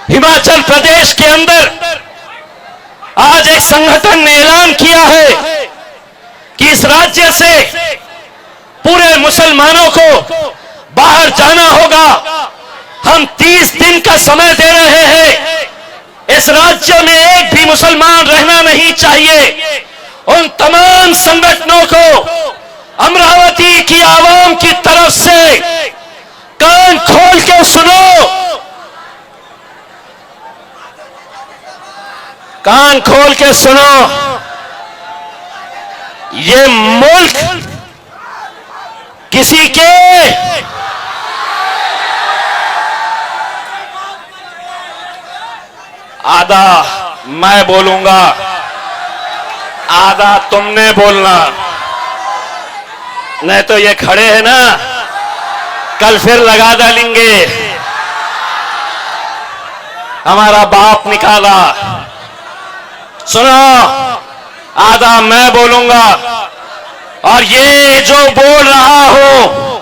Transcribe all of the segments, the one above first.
हिमाचल प्रदेश के अंदर आज एक संगठन ने ऐलान किया है कि इस राज्य से पूरे मुसलमानों को बाहर जाना होगा। हम 30 दिन का समय दे रहे हैं। इस राज्य में एक भी मुसलमान रहना नहीं चाहिए। उन तमाम संगठनों को अमरावती की आवाम की तरफ से कान खोल के सुनो, कान खोल के सुनो। ये मुल्क किसी के आधा मैं बोलूंगा, आधा तुमने बोलना। नहीं तो ये खड़े हैं ना, कल फिर लगा डालेंगे हमारा बाप निकाला। सुनो, आधा मैं बोलूंगा और ये जो बोल रहा हूं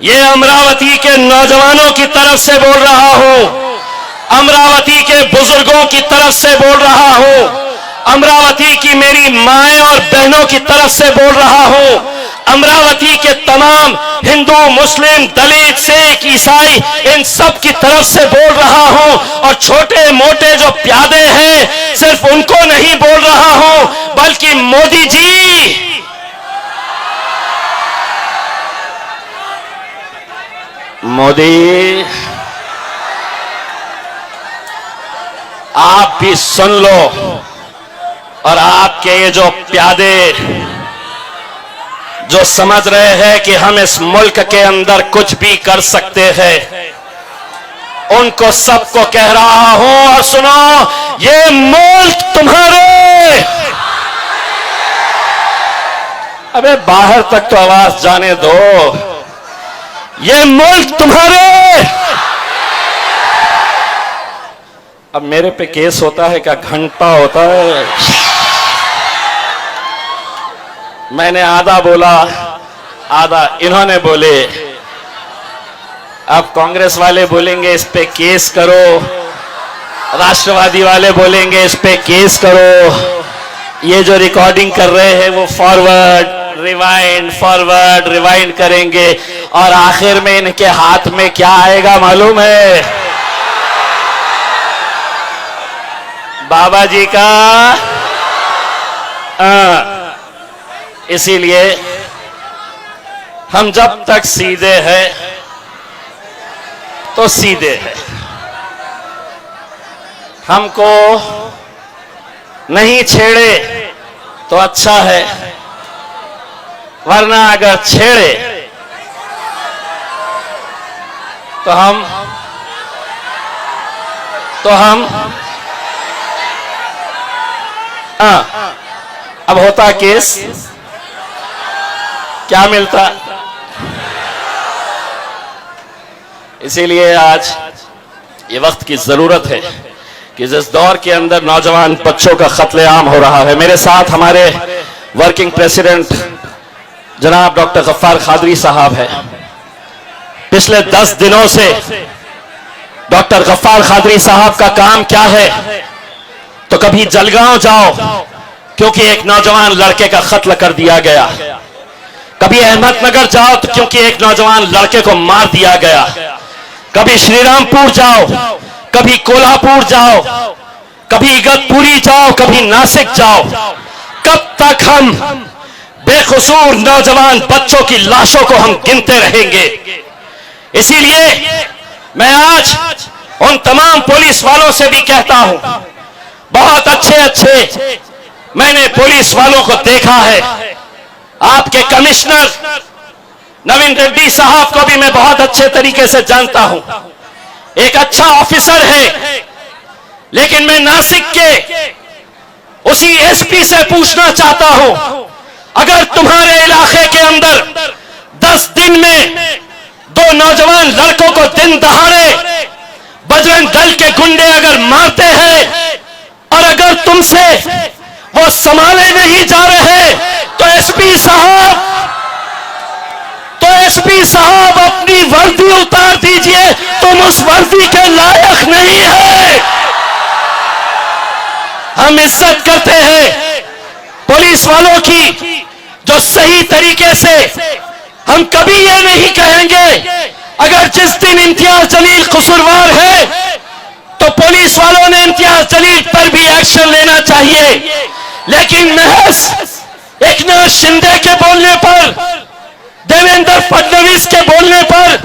ये अमरावती के नौजवानों की तरफ से बोल रहा हूं, अमरावती के बुजुर्गों की तरफ से बोल रहा हूं, अमरावती की मेरी माएं और बहनों की तरफ से बोल रहा हूं, अमरावती के तमाम हिंदू, मुस्लिम, दलित, सिख, ईसाई इन सब की तरफ से बोल रहा हूं। और छोटे मोटे जो प्यादे हैं सिर्फ उनको नहीं बोल रहा हूं, बल्कि मोदी जी, मोदी आप भी सुन लो। और आपके ये जो प्यादे जो समझ रहे हैं कि हम इस मुल्क के अंदर कुछ भी कर सकते हैं, उनको सबको कह रहा हूं और सुनो, ये मुल्क तुम्हारे। अबे बाहर तक तो आवाज जाने दो। ये मुल्क तुम्हारे। अब मेरे पे केस होता है क्या? घंटा होता है। मैंने आधा बोला, आधा इन्होंने बोले। अब कांग्रेस वाले बोलेंगे इस पे केस करो, राष्ट्रवादी वाले बोलेंगे इस पे केस करो। ये जो रिकॉर्डिंग कर रहे हैं वो फॉरवर्ड रिवाइंड करेंगे और आखिर में इनके हाथ में क्या आएगा मालूम है? बाबा जी का। इसीलिए हम जब तक सीधे हैं तो सीधे हैं। हमको नहीं छेड़े तो अच्छा है, वरना अगर छेड़े तो हम अब होता केस, क्या मिलता? इसीलिए आज ये वक्त की जरूरत है कि जिस दौर के अंदर नौजवान बच्चों का कत्लेआम हो रहा है। मेरे साथ हमारे वर्किंग प्रेसिडेंट जनाब डॉक्टर गफ्फार खादरी साहब है। पिछले 10 दिनों से डॉक्टर गफ्फार खादरी साहब का काम क्या है? तो कभी जलगांव जाओ क्योंकि एक नौजवान लड़के का कत्ल कर दिया गया, कभी अहमदनगर जाओ तो क्योंकि एक नौजवान लड़के को मार दिया गया, कभी श्रीरामपुर जाओ, कभी कोल्हापुर जाओ, कभी इगतपुरी जाओ, कभी नासिक जाओ। कब तक हम बेकसूर नौजवान बच्चों की लाशों को हम गिनते रहेंगे? इसीलिए मैं आज उन तमाम पुलिस वालों से भी कहता हूं, बहुत अच्छे मैंने पुलिस वालों को देखा है। आपके कमिश्नर नवीन रेड्डी साहब को भी मैं बहुत अच्छे तरीके से जानता हूं, एक अच्छा ऑफिसर है। लेकिन मैं नासिक के उसी एसपी से पूछना चाहता हूं, अगर तुम्हारे इलाके के अंदर 10 दिन में 2 नौजवान लड़कों को दिन दहाड़े बजरंग दल के गुंडे अगर मारते हैं और अगर तुमसे वो संभाले नहीं जा रहे तो एसपी साहब अपनी वर्दी उतार दीजिए। तुम उस वर्दी के लायक नहीं है। हम इज्जत करते हैं पुलिस वालों की, जो सही तरीके से, हम कभी ये नहीं कहेंगे अगर जिस दिन इम्तियाज जलील कसूरवार है तो पुलिस वालों ने इम्तियाज जलील पर भी एक्शन लेना चाहिए। लेकिन महज एकनाथ शिंदे के बोलने पर, देवेंद्र फडणवीस के बोलने पर,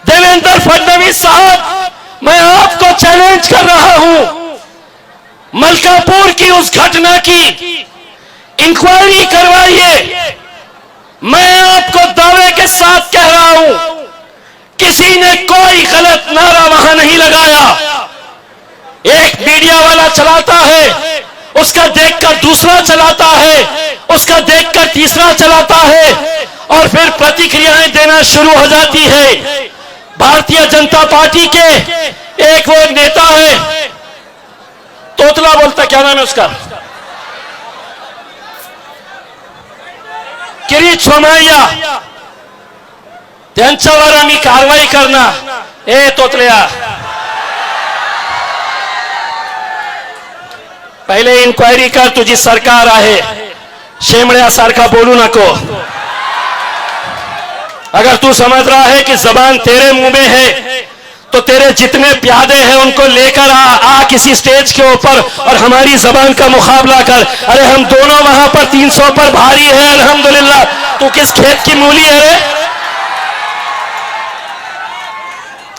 देवेंद्र फडणवीस साहब, मैं आपको चैलेंज कर रहा हूं, मलकापुर की उस घटना की इंक्वायरी करवाइए। मैं आपको दावे के साथ कह रहा हूं, किसी ने कोई गलत नारा वहां नहीं लगाया। एक मीडिया वाला चलाता है, उसका देखकर दूसरा चलाता है, उसका देखकर तीसरा चलाता है, और फिर प्रतिक्रियाएं देना शुरू हो जाती है। भारतीय जनता पार्टी के एक वो नेता है, तोतला बोलता, क्या नाम है उसका, किरीट सोमय्या, त्यांच्यावर आम्ही कारवाई करना। ए तोतल्या, पहले इन्क्वायरी कर, तुझी सरकार आहे, शेमड्यासारखा बोलू नको। अगर तू समझ रहा है कि जबान तेरे मुंह में है तो तेरे जितने प्यादे हैं उनको लेकर आ किसी स्टेज के ऊपर और हमारी जबान का मुकाबला कर। अरे हम दोनों वहां पर 300 पर भारी है अल्हम्दुलिल्लाह, तू किस खेत की मूली है रे?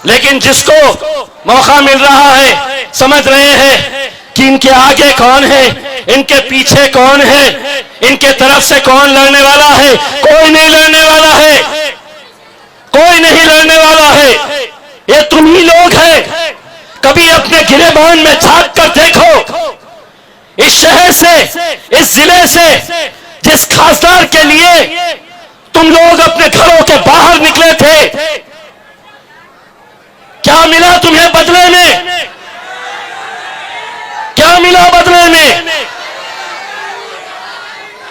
लेकिन जिसको मौका मिल रहा है, समझ रहे हैं कि इनके आगे कौन है, इनके पीछे कौन है, इनके तरफ से कौन लड़ने वाला है। कोई नहीं लड़ने वाला है, कोई नहीं लड़ने वाला है। ये तुम ही लोग हैं। कभी अपने गिरेबान में झांक कर देखो, इस शहर से, इस जिले से, जिस खासदार के लिए तुम लोग अपने घरों के बाहर निकले थे, क्या मिला तुम्हें बदले में? क्या मिला बदले में?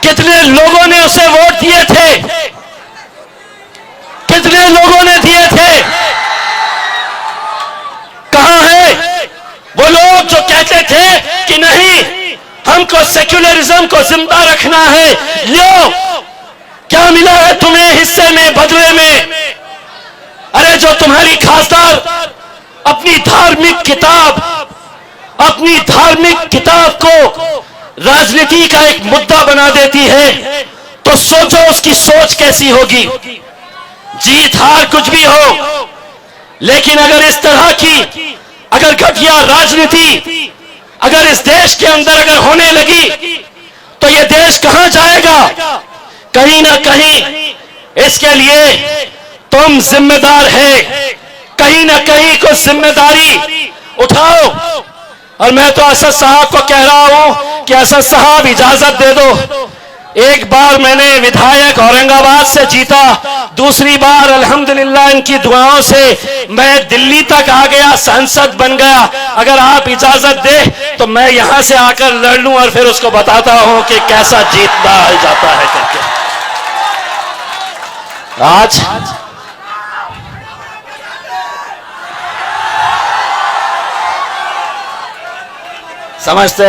कितने लोगों ने उसे वोट दिए थे? कितने लोगों ने दिए थे? कहां है वो लोग जो कहते थे कि नहीं, हमको सेक्युलरिज्म को जिंदा रखना है? लो, क्या मिला है तुम्हें हिस्से में, बदले में? अरे जो तुम्हारी खासदार अपनी धार्मिक किताब को राजनीति का एक मुद्दा बना देती है, तो सोचो उसकी सोच कैसी होगी। जीत हार कुछ भी हो, लेकिन अगर इस तरह की अगर घटिया राजनीति अगर इस देश के अंदर अगर होने लगी तो ये देश कहां जाएगा? कहीं ना कहीं इसके लिए तुम जिम्मेदार है, कहीं ना कहीं कुछ जिम्मेदारी उठाओ। और मैं तो असद साहब को कह रहा हूं कि असद साहब इजाजत दे दो। एक बार मैंने विधायक औरंगाबाद से जीता, दूसरी बार अल्हम्दुलिल्लाह इनकी दुआओं से मैं दिल्ली तक आ गया, सांसद बन गया। अगर आप इजाजत दे तो मैं यहां से आकर लड़ लूं और फिर उसको बताता हूं कि कैसा जीतना जाता है करके। आज समझते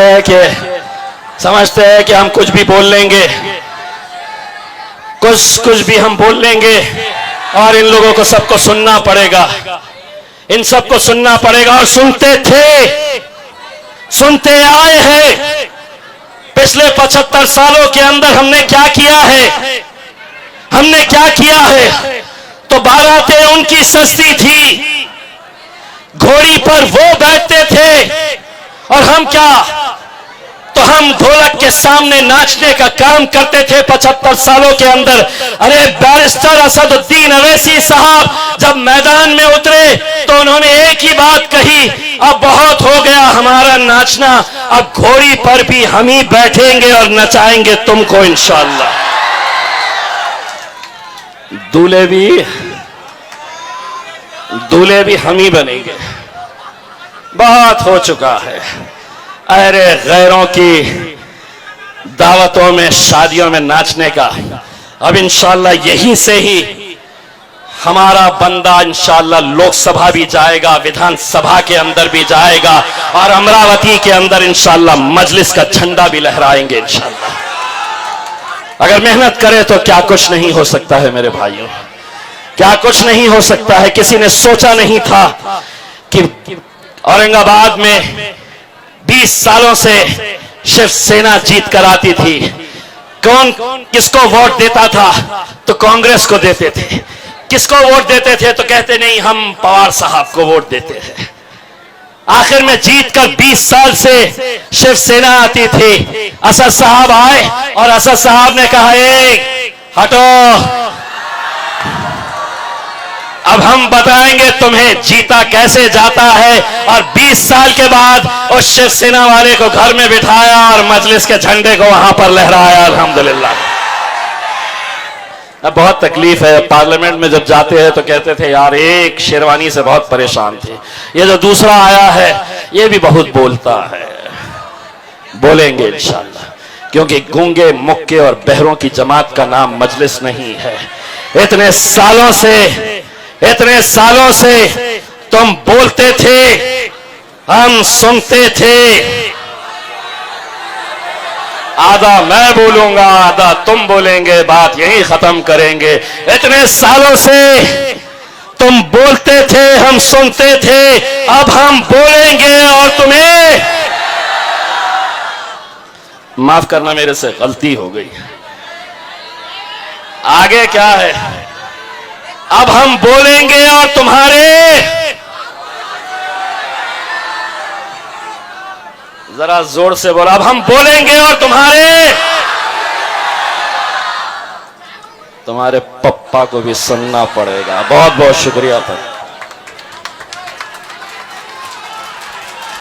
हैं कि हम कुछ भी बोल लेंगे, कुछ भी हम बोल लेंगे और इन लोगों को सबको सुनना पड़ेगा, इन सबको सुनना पड़ेगा। और सुनते आए हैं। पिछले 75 सालों के अंदर हमने क्या किया है, तो बारातें उनकी सस्ती थी, घोड़ी पर वो बैठते थे और हम क्या, तो हम ढोलक के सामने नाचने का काम करते थे 75 सालों के अंदर। अरे बैरिस्टर असदुद्दीन अवैसी साहब जब मैदान में उतरे तो उन्होंने एक ही बात कही, अब बहुत हो गया हमारा नाचना, अब घोड़ी पर भी हम ही बैठेंगे और नचाएंगे तुमको इंशाअल्लाह। दूल्हे भी हम ही बनेंगे। बहुत हो चुका है। अरे गैरों की दावतों में, शादियों में नाचने का, अब इंशाअल्लाह यहीं से ही हमारा बंदा इंशाअल्लाह लोकसभा भी जाएगा, विधानसभा के अंदर भी जाएगा और अमरावती के अंदर इंशाअल्लाह मजलिस का झंडा भी लहराएंगे इंशाअल्लाह। अगर मेहनत करे तो क्या कुछ नहीं हो सकता है मेरे भाइयों, क्या कुछ नहीं हो सकता है। किसी ने सोचा नहीं था कि औरंगाबाद में 20 सालों से शिवसेना जीत कर आती थी। कौन किसको वोट देता था तो कांग्रेस को देते थे, किसको वोट देते थे तो कहते नहीं हम पवार साहब को वोट देते थे। आखिर में जीत कर 20 साल से शिवसेना आती थी। असद साहब आए और असद साहब ने कहा हटो, अब हम बताएंगे तुम्हें जीता कैसे जाता है। और 20 साल के बाद उस शिवसेना वाले को घर में बिठाया और मजलिस के झंडे को वहां पर लहराया। अल्हम्दुलिल्लाह। अब बहुत तकलीफ है, पार्लियामेंट में जब जाते हैं तो कहते थे यार एक शेरवानी से बहुत परेशान थे, ये जो दूसरा आया है ये भी बहुत बोलता है। बोलेंगे इंशाअल्लाह, क्योंकि गूंगे मुक्के और बहरों की जमात का नाम मजलिस नहीं है। इतने सालों से तुम बोलते थे, हम सुनते थे। आधा मैं बोलूंगा, आधा तुम बोलेंगे, बात यही खत्म करेंगे। इतने सालों से तुम बोलते थे, हम सुनते थे, अब हम बोलेंगे और तुम्हें माफ करना, मेरे से गलती हो गई। आगे क्या है? अब हम बोलेंगे और तुम्हारे, जरा जोर से बोला, अब हम बोलेंगे और तुम्हारे पप्पा को भी सुनना पड़ेगा। बहुत बहुत शुक्रिया।